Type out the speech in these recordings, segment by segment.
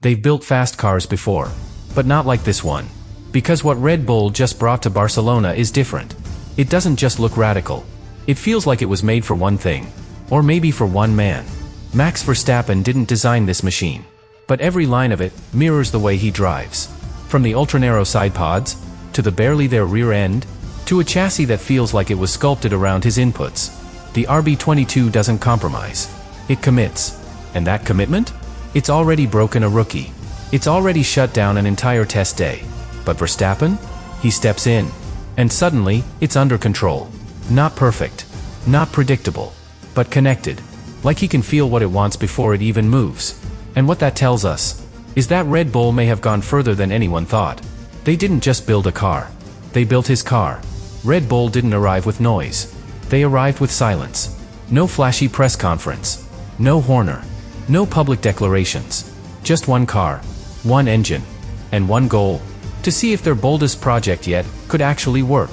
They've built fast cars before, but not like this one. Because what Red Bull just brought to Barcelona is different. It doesn't just look radical. It feels like it was made for one thing. Or maybe for one man. Max Verstappen didn't design this machine. But every line of it mirrors the way he drives. From the ultra-narrow side pods, to the barely there rear end, to a chassis that feels like it was sculpted around his inputs. The RB22 doesn't compromise. It commits. And that commitment? It's already broken a rookie. It's already shut down an entire test day. But Verstappen? He steps in. And suddenly, it's under control. Not perfect. Not predictable. But connected. Like he can feel what it wants before it even moves. And what that tells us is that Red Bull may have gone further than anyone thought. They didn't just build a car. They built his car. Red Bull didn't arrive with noise. They arrived with silence. No flashy press conference. No Horner. No public declarations. Just one car. One engine. And one goal. To see if their boldest project yet could actually work.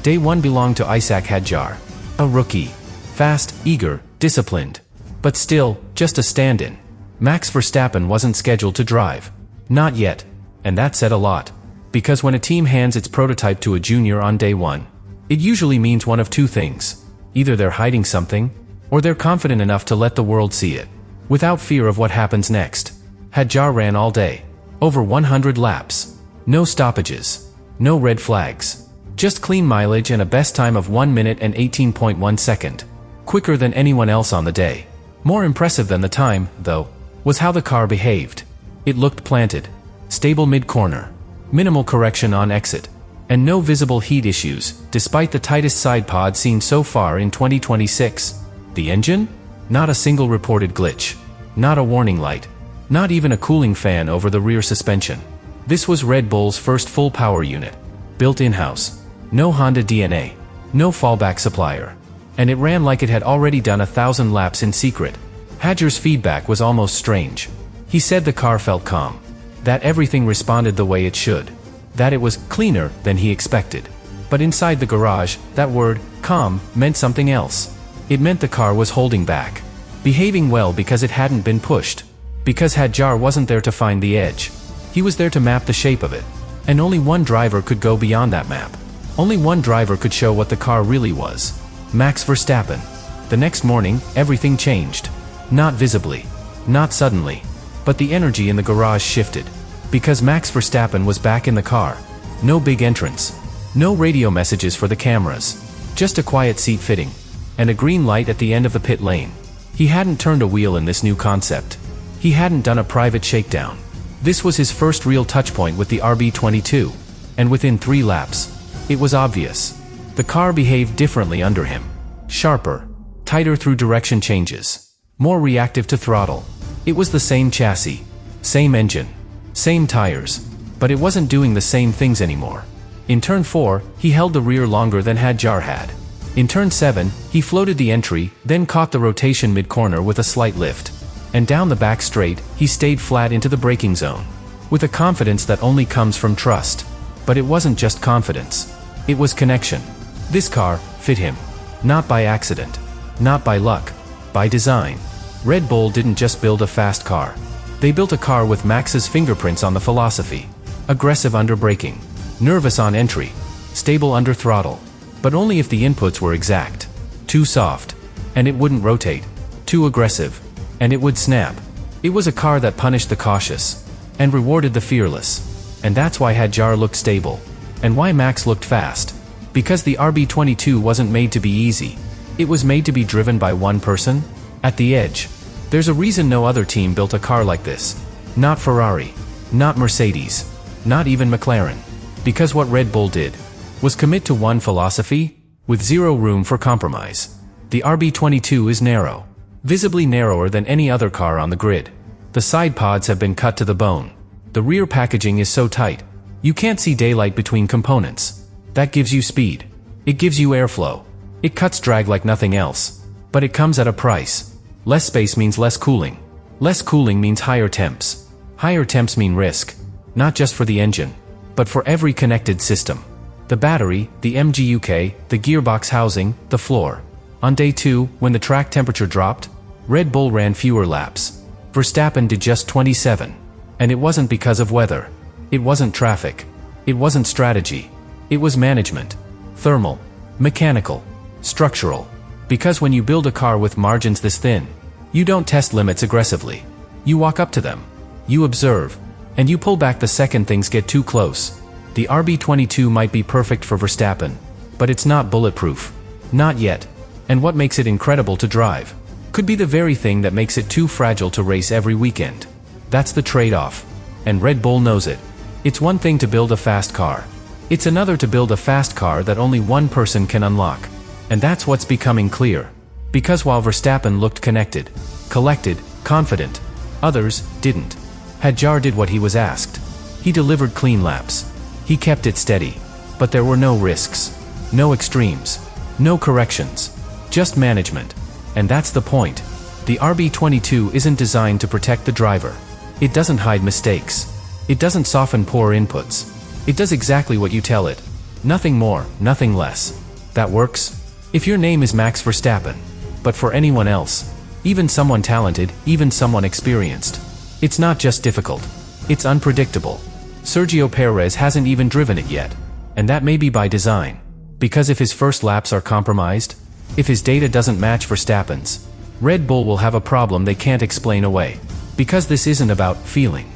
Day one belonged to Isaac Hadjar. A rookie. Fast, eager, disciplined. But still, just a stand-in. Max Verstappen wasn't scheduled to drive. Not yet. And that said a lot. Because when a team hands its prototype to a junior on day one, it usually means one of two things. Either they're hiding something, or they're confident enough to let the world see it, without fear of what happens next. Hadjar ran all day. Over 100 laps. No stoppages. No red flags. Just clean mileage and a best time of 1 minute and 18.1 seconds. Quicker than anyone else on the day. More impressive than the time, though, was how the car behaved. It looked planted. Stable mid-corner. Minimal correction on exit. And no visible heat issues, despite the tightest side pod seen so far in 2026. The engine? Not a single reported glitch. Not a warning light. Not even a cooling fan over the rear suspension. This was Red Bull's first full power unit. Built in-house. No Honda DNA. No fallback supplier. And it ran like it had already done 1,000 laps in secret. Hadjar's feedback was almost strange. He said the car felt calm. That everything responded the way it should. That it was cleaner than he expected. But inside the garage, that word, calm, meant something else. It meant the car was holding back. Behaving well because it hadn't been pushed. Because Hadjar wasn't there to find the edge. He was there to map the shape of it. And only one driver could go beyond that map. Only one driver could show what the car really was. Max Verstappen. The next morning, everything changed. Not visibly. Not suddenly. But the energy in the garage shifted. Because Max Verstappen was back in the car. No big entrance. No radio messages for the cameras. Just a quiet seat fitting. And a green light at the end of the pit lane. He hadn't turned a wheel in this new concept. He hadn't done a private shakedown. This was his first real touchpoint with the RB22. And within 3 laps, it was obvious. The car behaved differently under him. Sharper. Tighter through direction changes. More reactive to throttle. It was the same chassis. Same engine. Same tires. But it wasn't doing the same things anymore. In turn 4, he held the rear longer than Hadjar had. In turn 7, he floated the entry, then caught the rotation mid-corner with a slight lift. And down the back straight, he stayed flat into the braking zone. With a confidence that only comes from trust. But it wasn't just confidence. It was connection. This car fit him. Not by accident. Not by luck. By design. Red Bull didn't just build a fast car. They built a car with Max's fingerprints on the philosophy. Aggressive under braking. Nervous on entry. Stable under throttle. But only if the inputs were exact. Too soft. And it wouldn't rotate. Too aggressive. And it would snap. It was a car that punished the cautious. And rewarded the fearless. And that's why Hadjar looked stable. And why Max looked fast. Because the RB22 wasn't made to be easy. It was made to be driven by one person. At the edge. There's a reason no other team built a car like this. Not Ferrari. Not Mercedes. Not even McLaren. Because what Red Bull did was commit to one philosophy, with zero room for compromise. The RB22 is narrow. Visibly narrower than any other car on the grid. The side pods have been cut to the bone. The rear packaging is so tight, you can't see daylight between components. That gives you speed. It gives you airflow. It cuts drag like nothing else. But it comes at a price. Less space means less cooling. Less cooling means higher temps. Higher temps mean risk. Not just for the engine, but for every connected system. The battery, the MGUK, the gearbox housing, the floor. On day 2, when the track temperature dropped, Red Bull ran fewer laps. Verstappen did just 27. And it wasn't because of weather. It wasn't traffic. It wasn't strategy. It was management. Thermal, mechanical, structural. Because when you build a car with margins this thin, you don't test limits aggressively. You walk up to them. You observe. And you pull back the second things get too close. The RB22 might be perfect for Verstappen, but it's not bulletproof. Not yet. And what makes it incredible to drive could be the very thing that makes it too fragile to race every weekend. That's the trade-off. And Red Bull knows it. It's one thing to build a fast car. It's another to build a fast car that only one person can unlock. And that's what's becoming clear. Because while Verstappen looked connected, collected, confident, others didn't. Hadjar did what he was asked. He delivered clean laps. He kept it steady. But there were no risks. No extremes. No corrections. Just management. And that's the point. The RB22 isn't designed to protect the driver. It doesn't hide mistakes. It doesn't soften poor inputs. It does exactly what you tell it. Nothing more, nothing less. That works if your name is Max Verstappen. But for anyone else, even someone talented, even someone experienced, it's not just difficult. It's unpredictable. Sergio Perez hasn't even driven it yet. And that may be by design. Because if his first laps are compromised, if his data doesn't match Verstappen's, Red Bull will have a problem they can't explain away. Because this isn't about feeling.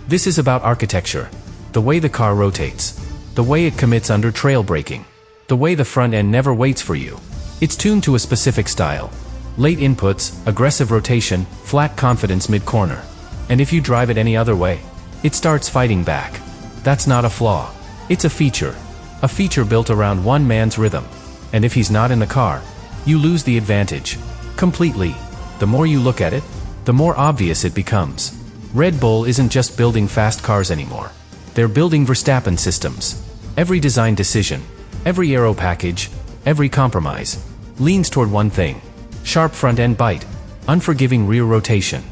This is about architecture. The way the car rotates. The way it commits under trail braking. The way the front end never waits for you. It's tuned to a specific style. Late inputs, aggressive rotation, flat confidence mid-corner. And if you drive it any other way, it starts fighting back. That's not a flaw. It's a feature. A feature built around one man's rhythm. And if he's not in the car, you lose the advantage. Completely. The more you look at it, the more obvious it becomes. Red Bull isn't just building fast cars anymore. They're building Verstappen systems. Every design decision, every aero package, every compromise, leans toward one thing. Sharp front-end bite, unforgiving rear rotation,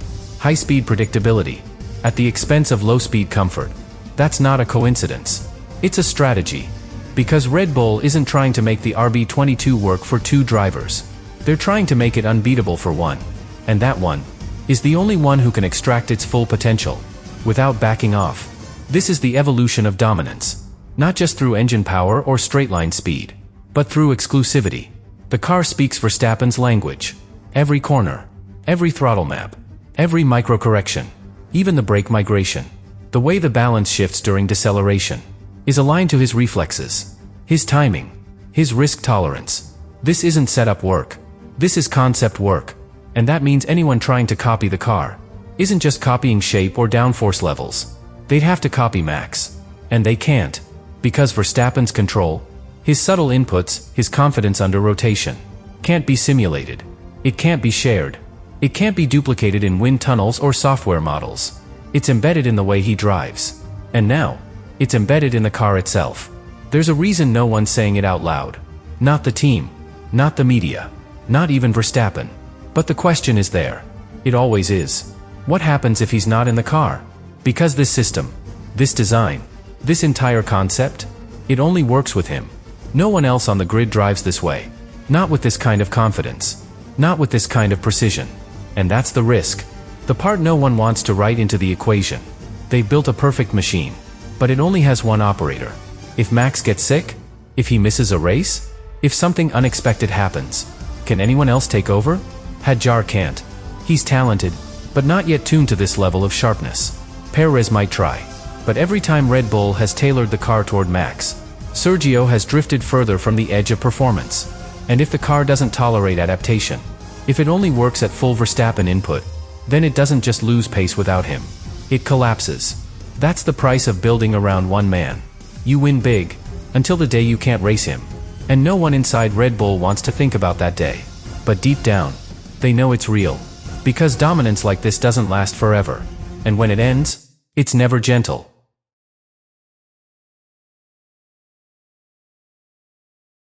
high-speed predictability, at the expense of low-speed comfort. That's not a coincidence. It's a strategy. Because Red Bull isn't trying to make the RB22 work for two drivers. They're trying to make it unbeatable for one. And that one is the only one who can extract its full potential, without backing off. This is the evolution of dominance. Not just through engine power or straight-line speed, but through exclusivity. The car speaks Verstappen's language. Every corner, every throttle map, every micro-correction, even the brake migration. The way the balance shifts during deceleration is aligned to his reflexes, his timing, his risk tolerance. This isn't setup work. This is concept work. And that means anyone trying to copy the car isn't just copying shape or downforce levels. They'd have to copy Max. And they can't. Because Verstappen's control, his subtle inputs, his confidence under rotation, can't be simulated. It can't be shared. It can't be duplicated in wind tunnels or software models. It's embedded in the way he drives. And now, it's embedded in the car itself. There's a reason no one's saying it out loud. Not the team. Not the media. Not even Verstappen. But the question is there. It always is. What happens if he's not in the car? Because this system, this design, this entire concept, it only works with him. No one else on the grid drives this way. Not with this kind of confidence. Not with this kind of precision. And that's the risk. The part no one wants to write into the equation. They've built a perfect machine. But it only has one operator. If Max gets sick? If he misses a race? If something unexpected happens? Can anyone else take over? Hadjar can't. He's talented, but not yet tuned to this level of sharpness. Perez might try. But every time Red Bull has tailored the car toward Max, Sergio has drifted further from the edge of performance. And if the car doesn't tolerate adaptation, if it only works at full Verstappen input, then it doesn't just lose pace without him. It collapses. That's the price of building around one man. You win big, until the day you can't race him. And no one inside Red Bull wants to think about that day. But deep down, they know it's real. Because dominance like this doesn't last forever. And when it ends, it's never gentle.